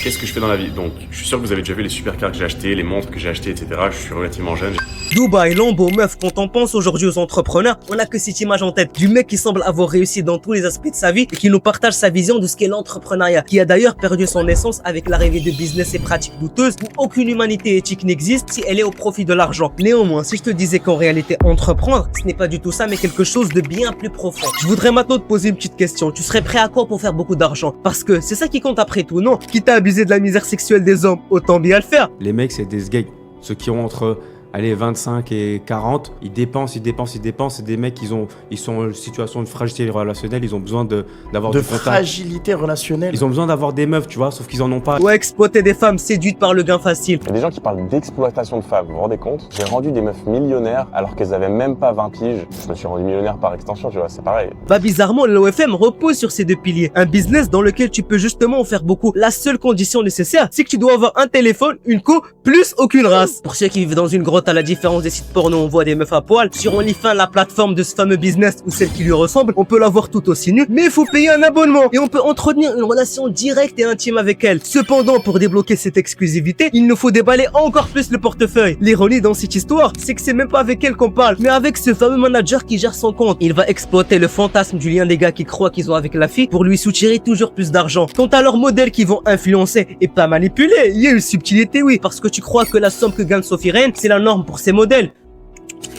qu'est-ce que je fais dans la vie? Donc, je suis sûr que vous avez déjà vu les supercars que j'ai achetés, les montres que j'ai achetées, etc. Je suis relativement jeune. Dubaï, Lambo, meuf, quand on pense aujourd'hui aux entrepreneurs, on a que cette image en tête du mec qui semble avoir réussi dans tous les aspects de sa vie et qui nous partage sa vision de ce qu'est l'entrepreneuriat, qui a d'ailleurs perdu son essence avec l'arrivée de business et pratiques douteuses où aucune humanité éthique n'existe si elle est au profit de l'argent. Néanmoins, si je te disais qu'en réalité entreprendre, ce n'est pas du tout ça mais quelque chose de bien plus profond. Je voudrais maintenant te poser une petite question. Tu serais prêt à quoi pour faire beaucoup d'argent? Parce que c'est ça qui compte après tout, non? Quitte à abuser de la misère sexuelle des hommes, autant bien le faire. Les mecs, c'est des sgags. Ceux qui ont entre 25 et 40, ils dépensent. C'est des mecs, ils sont en situation de fragilité relationnelle, ils ont besoin d'avoir du contact. Fragilité relationnelle. Ils ont besoin d'avoir des meufs, tu vois, sauf qu'ils en ont pas. Ouais, exploiter des femmes séduites par le gain facile. Il y a des gens qui parlent d'exploitation de femmes, vous vous rendez compte? J'ai rendu des meufs millionnaires alors qu'elles avaient même pas 20 piges. Je me suis rendu millionnaire par extension, tu vois, c'est pareil. Bah bizarrement, l'OFM repose sur ces deux piliers. Un business dans lequel tu peux justement en faire beaucoup. La seule condition nécessaire, c'est que tu dois avoir un téléphone, une co, plus aucune race. Pour ceux qui vivent dans une grotte à la différence des sites porno, on voit des meufs à poil. Sur OnlyFans, la plateforme de ce fameux business ou celle qui lui ressemble, on peut la voir tout aussi nue, mais il faut payer un abonnement. Et on peut entretenir une relation directe et intime avec elle. Cependant, pour débloquer cette exclusivité, il nous faut déballer encore plus le portefeuille. L'ironie dans cette histoire, c'est que c'est même pas avec elle qu'on parle, mais avec ce fameux manager qui gère son compte. Il va exploiter le fantasme du lien des gars qui croient qu'ils ont avec la fille pour lui soutirer toujours plus d'argent. Quant à leurs modèles qui vont influencer et pas manipuler, il y a une subtilité, oui, parce que tu crois que la somme que gagne Sophie Reyne, c'est la norme pour ses modèles.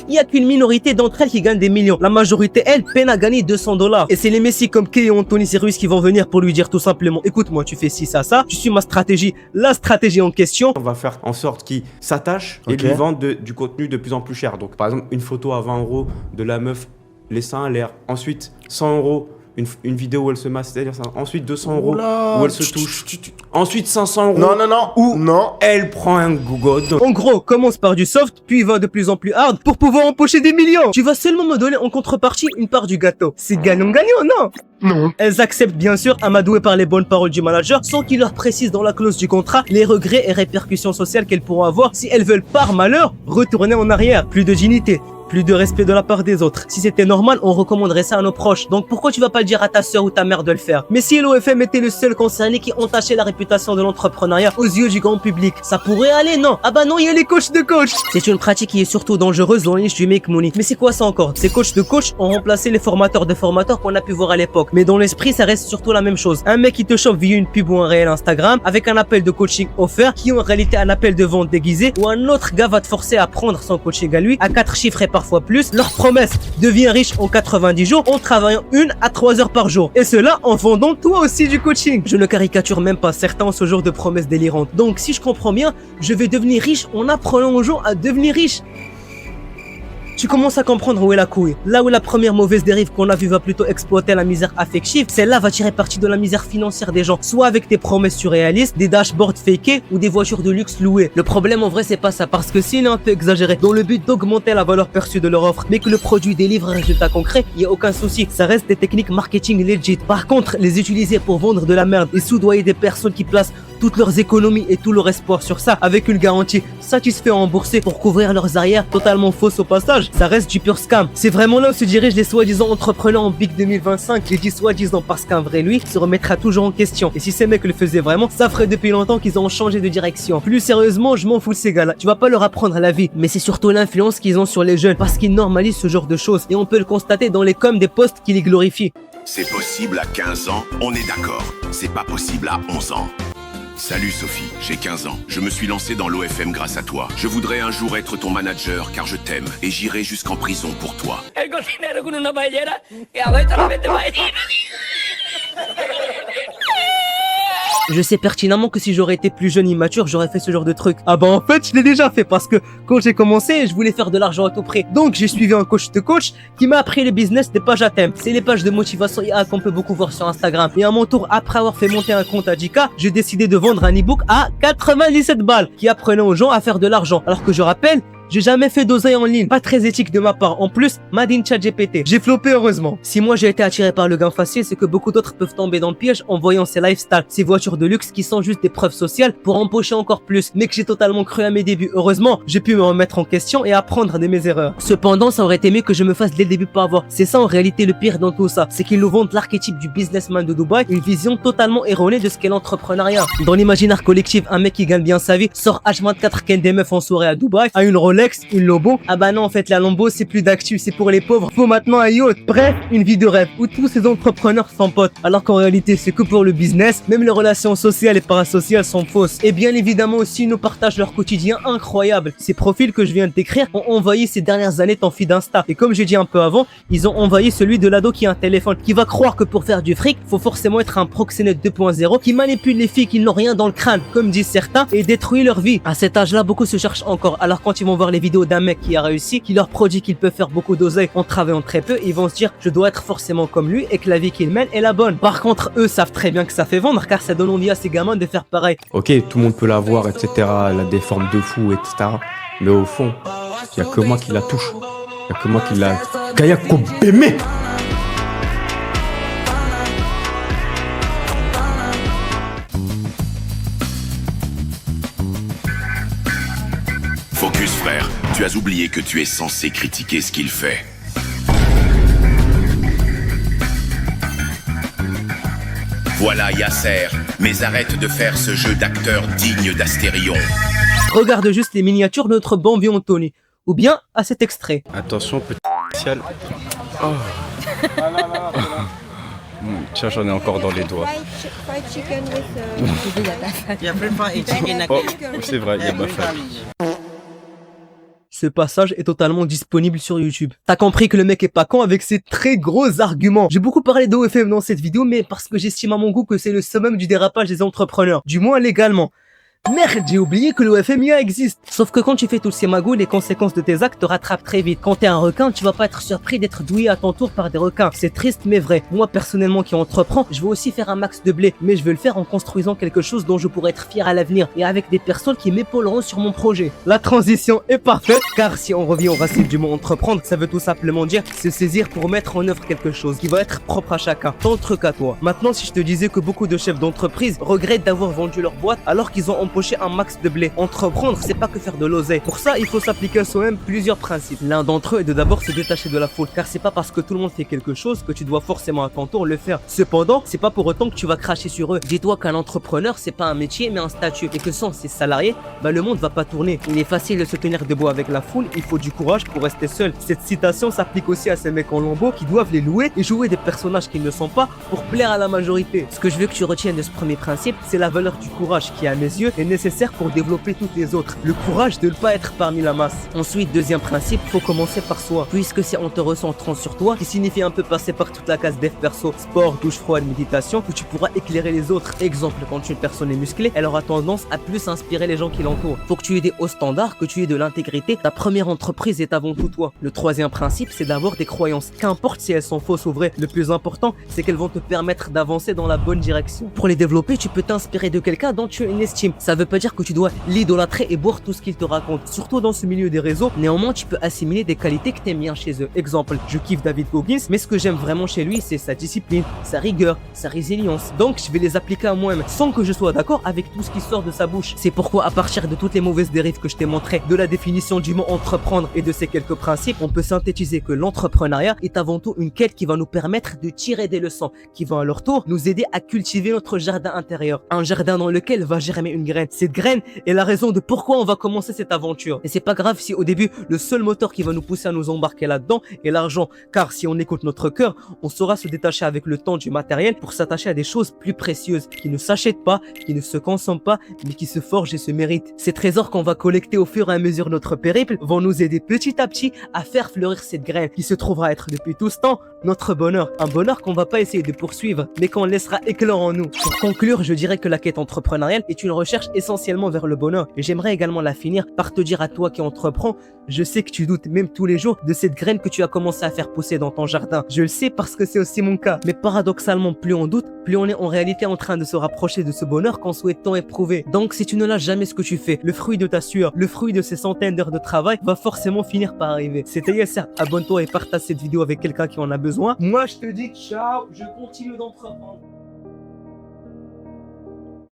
Il y a qu'une minorité d'entre elles qui gagnent des millions. La majorité, elle, peine à gagner 200 $. Et c'est les messies comme Kay et Anthony Cyrus qui vont venir pour lui dire tout simplement, écoute-moi, tu fais ci, ça, tu suis ma stratégie, la stratégie en question. On va faire en sorte qu'ils s'attachent et lui vendent du contenu de plus en plus cher. Donc par exemple, une photo à 20 € de la meuf, les seins à l'air. Ensuite, 100 €. Une vidéo où elle se masse, c'est-à-dire ça. Ensuite 200 € où elle se touche. Ensuite 500 €. Non. Elle prend un god. En gros, commence par du soft, puis va de plus en plus hard pour pouvoir empocher des millions. Tu vas seulement me donner en contrepartie une part du gâteau. C'est gagnant-gagnant, non? Non. Elles acceptent bien sûr, amadouées par les bonnes paroles du manager, sans qu'il leur précise dans la clause du contrat les regrets et répercussions sociales qu'elles pourront avoir si elles veulent par malheur retourner en arrière. Plus de dignité, plus de respect de la part des autres. Si c'était normal, on recommanderait ça à nos proches. Donc pourquoi tu vas pas le dire à ta sœur ou ta mère de le faire? Mais si l'OFM était le seul concerné qui entachait la réputation de l'entrepreneuriat aux yeux du grand public, ça pourrait aller, non? Ah bah non, il y a les coachs de coach. C'est une pratique qui est surtout dangereuse dans la niche du make money. Mais c'est quoi ça encore? Ces coachs de coach ont remplacé les formateurs de formateurs qu'on a pu voir à l'époque. Mais dans l'esprit, ça reste surtout la même chose. Un mec qui te chauffe via une pub ou un réel Instagram avec un appel de coaching offert qui est en réalité un appel de vente déguisé, ou un autre gars va te forcer à prendre son coaching à lui à 4 chiffres et parfois plus. Leur promesse: deviens riche en 90 jours en travaillant 1 à 3 heures par jour. Et cela en vendant toi aussi du coaching. Je ne caricature même pas, certains ont ce genre de promesses délirantes. Donc si je comprends bien, je vais devenir riche en apprenant aux gens à devenir riches. Tu commences à comprendre où est la couille. Là où la première mauvaise dérive qu'on a vue va plutôt exploiter la misère affective, celle-là va tirer parti de la misère financière des gens, soit avec des promesses surréalistes, des dashboards fakés ou des voitures de luxe louées. Le problème en vrai c'est pas ça, parce que s'il est un peu exagéré dans le but d'augmenter la valeur perçue de leur offre, mais que le produit délivre un résultat concret, il y a aucun souci, ça reste des techniques marketing legit. Par contre, les utiliser pour vendre de la merde et soudoyer des personnes qui placent toutes leurs économies et tout leur espoir sur ça, avec une garantie satisfait remboursée pour couvrir leurs arrières totalement fausses au passage, ça reste du pur scam. C'est vraiment là où se dirigent les soi-disant entrepreneurs en Big 2025. J'ai dit soi-disant parce qu'un vrai lui se remettra toujours en question. Et si ces mecs le faisaient vraiment, ça ferait depuis longtemps qu'ils ont changé de direction. Plus sérieusement, je m'en fous de ces gars-là. Tu vas pas leur apprendre la vie, mais c'est surtout l'influence qu'ils ont sur les jeunes, parce qu'ils normalisent ce genre de choses. Et on peut le constater dans les coms des posts qui les glorifient. C'est possible à 15 ans, on est d'accord. C'est pas possible à 11 ans. Salut Sophie, j'ai 15 ans. Je me suis lancé dans l'OFM grâce à toi. Je voudrais un jour être ton manager car je t'aime et j'irai jusqu'en prison pour toi. Je sais pertinemment que si j'aurais été plus jeune et immature, j'aurais fait ce genre de truc. Ah bah en fait, je l'ai déjà fait parce que quand j'ai commencé, je voulais faire de l'argent à tout prix. Donc j'ai suivi un coach de coach qui m'a appris le business des pages à thème. C'est les pages de motivation IA qu'on peut beaucoup voir sur Instagram. Et à mon tour, après avoir fait monter un compte à 10K, j'ai décidé de vendre un ebook à 97 balles qui apprenait aux gens à faire de l'argent. Alors que je rappelle, J'ai jamais fait d'oseille en ligne, pas très éthique de ma part. En plus, made in ChatGPT. J'ai floppé heureusement. Si moi j'ai été attiré par le gain facile, c'est que beaucoup d'autres peuvent tomber dans le piège en voyant ces lifestyles, ces voitures de luxe qui sont juste des preuves sociales pour empocher encore plus. Mais que j'ai totalement cru à mes débuts. Heureusement, j'ai pu me remettre en question et apprendre de mes erreurs. Cependant, ça aurait été mieux que je me fasse dès le début pas avoir. C'est ça en réalité le pire dans tout ça. C'est qu'ils nous vendent l'archétype du businessman de Dubaï, une vision totalement erronée de ce qu'est l'entrepreneuriat. Dans l'imaginaire collectif, un mec qui gagne bien sa vie sort H24 ken des meufs en soirée à Dubaï, a une Rolex, une Lobo. Ah bah non, en fait la Lambo c'est plus d'actu, c'est pour les pauvres. Faut maintenant un yacht. Bref, une vie de rêve où tous ces entrepreneurs sont potes. Alors qu'en réalité c'est que pour le business. Même les relations sociales et parasociales sont fausses. Et bien évidemment aussi ils nous partagent leur quotidien incroyable. Ces profils que je viens de décrire ont envahi ces dernières années ton feed Insta. Et comme j'ai dit un peu avant, ils ont envahi celui de l'ado qui a un téléphone, qui va croire que pour faire du fric, faut forcément être un proxénète 2.0 qui manipule les filles qui n'ont rien dans le crâne, comme disent certains, et détruit leur vie. À cet âge-là, beaucoup se cherchent encore. Alors quand ils vont voir les vidéos d'un mec qui a réussi, qui leur produit qu'il peut faire beaucoup d'oseille en travaillant très peu, ils vont se dire je dois être forcément comme lui et que la vie qu'il mène est la bonne. Par contre, eux savent très bien que ça fait vendre car ça donne envie à ces gamins de faire pareil. Ok, tout le monde peut l'avoir, etc. Elle a des formes de fou, etc. Mais au fond, il n'y a que moi qui la touche. Il n'y a que moi qui la... Kaya Kobeme. Focus frère, tu as oublié que tu es censé critiquer ce qu'il fait. Voilà Yasser, mais arrête de faire ce jeu d'acteur digne d'Astérion. Regarde juste les miniatures de notre Bambi Anthony. Ou bien à cet extrait. Attention, petit spécial. Oh. Tiens, j'en ai encore dans les doigts. Fried chicken with Yeah, fried chicken Oh, c'est vrai, il y a ma famille. Ce passage est totalement disponible sur YouTube. T'as compris que le mec est pas con avec ses très gros arguments. J'ai beaucoup parlé d'OFM dans cette vidéo, mais parce que j'estime à mon goût que c'est le summum du dérapage des entrepreneurs. Du moins légalement. Merde, j'ai oublié que le FMIA existe. Sauf que quand tu fais tous ces magouilles, les conséquences de tes actes te rattrapent très vite. Quand t'es un requin, tu vas pas être surpris d'être douillé à ton tour par des requins. C'est triste mais vrai. Moi personnellement qui entreprends, je veux aussi faire un max de blé, mais je veux le faire en construisant quelque chose dont je pourrais être fier à l'avenir et avec des personnes qui m'épauleront sur mon projet. La transition est parfaite car si on revient au racine du mot entreprendre, ça veut tout simplement dire se saisir pour mettre en œuvre quelque chose qui va être propre à chacun, ton truc à toi. Maintenant, si je te disais que beaucoup de chefs d'entreprise regrettent d'avoir vendu leur boîte alors qu'ils ont empoché un max de blé. Entreprendre, c'est pas que faire de l'oseille. Pour ça, il faut s'appliquer à soi-même plusieurs principes. L'un d'entre eux est de d'abord se détacher de la foule, car c'est pas parce que tout le monde fait quelque chose que tu dois forcément à ton tour le faire. Cependant, c'est pas pour autant que tu vas cracher sur eux. Dis-toi qu'un entrepreneur, c'est pas un métier mais un statut, et que sans ses salariés, le monde va pas tourner. Il est facile de se tenir debout avec la foule, il faut du courage pour rester seul. Cette citation s'applique aussi à ces mecs en lambeaux qui doivent les louer et jouer des personnages qu'ils ne sont pas pour plaire à la majorité. Ce que je veux que tu retiennes de ce premier principe, c'est la valeur du courage qui, à mes yeux, est nécessaire pour développer toutes les autres. Le courage de ne pas être parmi la masse. Ensuite, deuxième principe, faut commencer par soi. Puisque c'est en te recentrant sur toi, qui signifie un peu passer par toute la case dev perso, sport, douche froide, méditation, que tu pourras éclairer les autres. Exemple, quand une personne est musclée, elle aura tendance à plus inspirer les gens qui l'entourent. Faut que tu aies des hauts standards, que tu aies de l'intégrité. Ta première entreprise est avant tout toi. Le troisième principe, c'est d'avoir des croyances. Qu'importe si elles sont fausses ou vraies, le plus important, c'est qu'elles vont te permettre d'avancer dans la bonne direction. Pour les développer, tu peux t'inspirer de quelqu'un dont tu as une estime. Ça veut pas dire que tu dois l'idolâtrer et boire tout ce qu'il te raconte. Surtout dans ce milieu des réseaux, néanmoins tu peux assimiler des qualités que t'aimes bien chez eux. Exemple, je kiffe David Goggins, mais ce que j'aime vraiment chez lui, c'est sa discipline, sa rigueur, sa résilience. Donc je vais les appliquer à moi-même, sans que je sois d'accord avec tout ce qui sort de sa bouche. C'est pourquoi à partir de toutes les mauvaises dérives que je t'ai montrées, de la définition du mot entreprendre et de ces quelques principes, on peut synthétiser que l'entrepreneuriat est avant tout une quête qui va nous permettre de tirer des leçons, qui vont à leur tour nous aider à cultiver notre jardin intérieur. Un jardin dans lequel va germer une graine. Cette graine est la raison de pourquoi on va commencer cette aventure. Et c'est pas grave si au début, le seul moteur qui va nous pousser à nous embarquer là-dedans est l'argent. Car si on écoute notre cœur, on saura se détacher avec le temps du matériel pour s'attacher à des choses plus précieuses, qui ne s'achètent pas, qui ne se consomment pas, mais qui se forgent et se méritent. Ces trésors qu'on va collecter au fur et à mesure de notre périple vont nous aider petit à petit à faire fleurir cette graine qui se trouvera être depuis tout ce temps notre bonheur. Un bonheur qu'on va pas essayer de poursuivre, mais qu'on laissera éclore en nous. Pour conclure, je dirais que la quête entrepreneuriale est une recherche essentiellement vers le bonheur. Et j'aimerais également la finir par te dire à toi qui entreprends, je sais que tu doutes même tous les jours de cette graine que tu as commencé à faire pousser dans ton jardin. Je le sais parce que c'est aussi mon cas. Mais paradoxalement, plus on doute, plus on est en réalité en train de se rapprocher de ce bonheur qu'on souhaite tant éprouver. Donc si tu ne lâches jamais ce que tu fais, le fruit de ta sueur, le fruit de ces centaines d'heures de travail va forcément finir par arriver. C'était Yasser, abonne-toi et partage cette vidéo avec quelqu'un qui en a besoin. Moi je te dis ciao, je continue d'entreprendre.